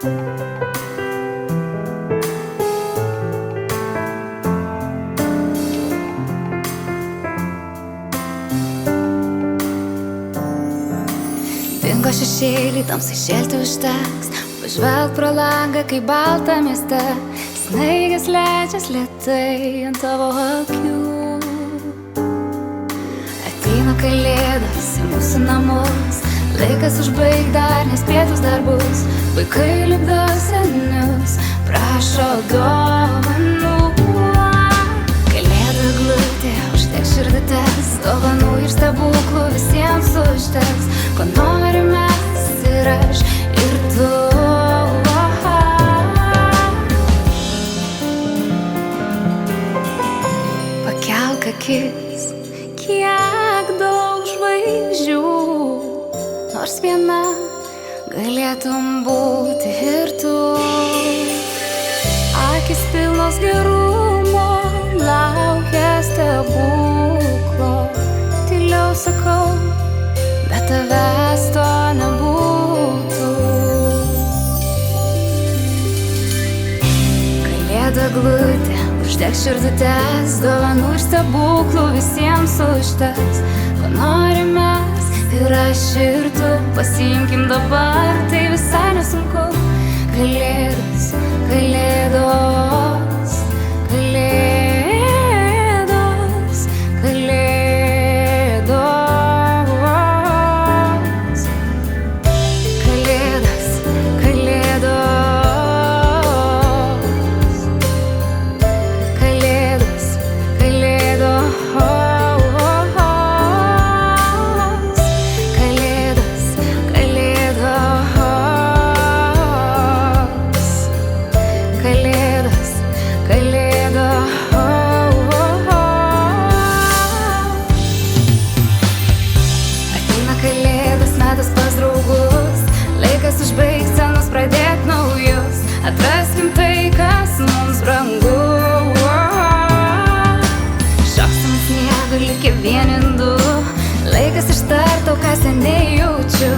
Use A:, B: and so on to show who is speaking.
A: Dingo šešėlį, tamsai šelti užteks. Pažvelk pro langą, kai balta mieste. Snaigės leidžias lėtai ant tavo akių. Ateina kalėdos į mūsų namus. Laikas užbaig dar nespėtus darbus. Vaikai lipdo senius, prašo dovanų. Kalėdų eglutė užteks širdutes. Dovanų ir stebuklų visiems užteks. Ko nori mes ir aš ir tu. Pakelk akis, kiek daug žvaigždžių. Nors viena galėtum būti ir tu. Akis pilnos gerumo, laukia stebuklo. Tyliau sakau, bet tavęs to nebūtų. Kalėdų eglutė uždegs širdutes. Dovanų ir stebuklų visiems užteks. Ko nori mes ir aš ir tu. Pasiimkim dabar, tai visai nesunku. Kalėdos, kalėdos, kalėdos, kalėdos. Kalėdos, kalėdos, kalėdos, kalėdos. Kalėdos metas pas draugus. Laikas užbaigt senus, pradėt naujus. Atraskim tai, kas mums brangu. Šoksim sniegu, likę vieni du. Laikas ištart tau, ką seniai jaučiu.